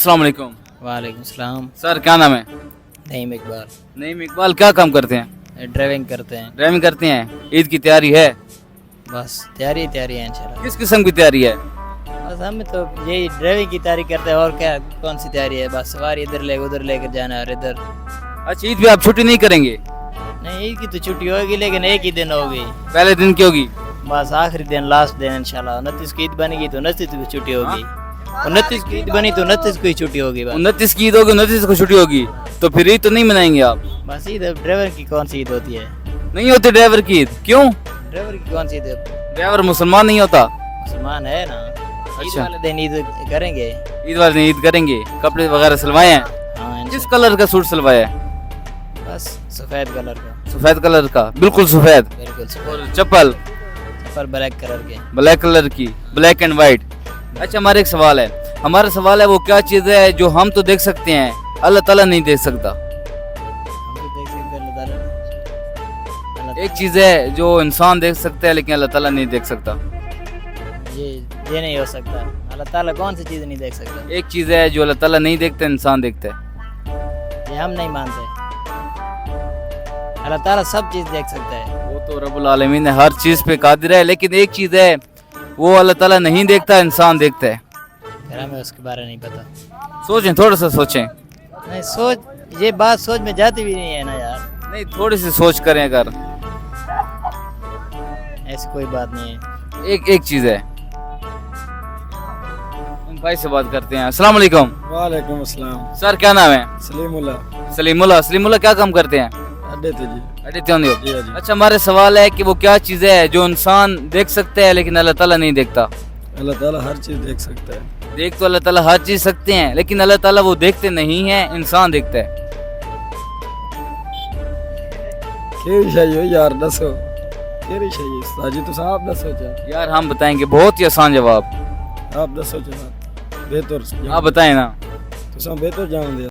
अस्सलाम वालेकुम। वालेकुम सलाम। सर क्या नाम है? नईम इकबाल। नईम इकबाल, क्या काम करते हैं? ड्राइविंग करते हैं। ड्राइविंग करते हैं। ईद की तैयारी है? बस तैयारी है इंशाल्लाह। किस किस्म की तैयारी है? बस हम तो यही ड्राइविंग की तैयारी करते हैं और क्या, कौन सी तैयारी है, बस सवारी इधर ले उधर लेकर जाना है और इधर। अच्छा, ईद पे आप छुट्टी नहीं करेंगे? नहीं, ईद की तो छुट्टी होगी लेकिन एक ही दिन होगी, पहले दिन की होगी? बस आखिरी दिन, लास्ट दिन इंशाल्लाह। 29 की ईद बनेगी तो 29 की छुट्टी होगी, 29 की ईद बनी तो 29 को ही छुट्टी होगी बस। 29 की ईद होगी, 29 को छुट्टी होगी, तो फिर ईद तो नहीं मनाएंगे आप? बस ईद ड्राइवर की कौन सी ईद होती है? नहीं होती ड्राइवर की ईद? क्यों? ड्राइवर की कौन सी ईद होती है? ड्राइवर मुसलमान नहीं होता? मुसलमान है ना। ईद अच्छा। वाले दिन ईद करेंगे। ईद वाले दिन ईद करेंगे। कपड़े वगैरह सिलवाए हैं? हाँ किस कलर का सूट सिलवाया है? बस सफेद कलर का। सफेद कलर का, बिल्कुल सफेद। बिल्कुल सफेद। और चप्पल पर ब्लैक कलर के। ब्लैक कलर की, ब्लैक एंड व्हाइट। अच्छा, हमारा एक सवाल है। हमारा सवाल है वो क्या चीज़ है जो हम तो देख सकते हैं, अल्लाह ताला नहीं देख सकता? हम भी देख सकते हैं, अल्लाह ताला। एक चीज़ है जो इंसान देख सकता है लेकिन अल्लाह ताला नहीं देख सकता। ये नहीं हो सकता। अल्लाह ताला कौन सी चीज़ नहीं देख सकता? एक चीज़ है जो अल्लाह ताला नहीं देखता, इंसान देखता है। ये हम नहीं मानते। अल्लाह ताला सब चीज़ देख सकता है। वो तो रब्बुल आलमीन है, हर चीज़ पे कादिर है, लेकिन एक चीज़ है वो अल्लाह ताला नहीं देखता, इंसान देखता है। फिर हमें उसके बारे नहीं पता। सोचें, थोड़ा सा सोचें। नहीं सोच, ये बात सोच में जाती भी नहीं है ना यार। नहीं, थोड़ी सी सोच करें अगर। ऐसी कोई बात नहीं है। एक चीज़ है। हम भाई से बात करते हैं। अस्सलाम वालेकुम। वालेकुम अस्सलाम। सर क्या नाम है? सलीमुल्लाह। सलीमुल्लाह। सलीमुल्लाह, क्या काम करते हैं? अड्डे थे जी। अरे क्यों नहीं जी, हो? जी। अच्छा, हमारे सवाल है कि वो क्या चीज़ है जो इंसान देख सकता है लेकिन अल्लाह ताला नहीं देखता? अल्लाह ताला हर चीज़ देख सकता है। देख तो अल्लाह ताला हर चीज़ सकते हैं, लेकिन अल्लाह ताला वो देखते नहीं हैं, इंसान देखता है। केड़ी शई हो यार, दसो केड़ी शई है? साजी तो आप दसो जा। यार हम बताएंगे, बहुत ही आसान जवाब। आप दसो जनाब, बेहतर आप बताएं ना। तुसा बेहतर जान दे।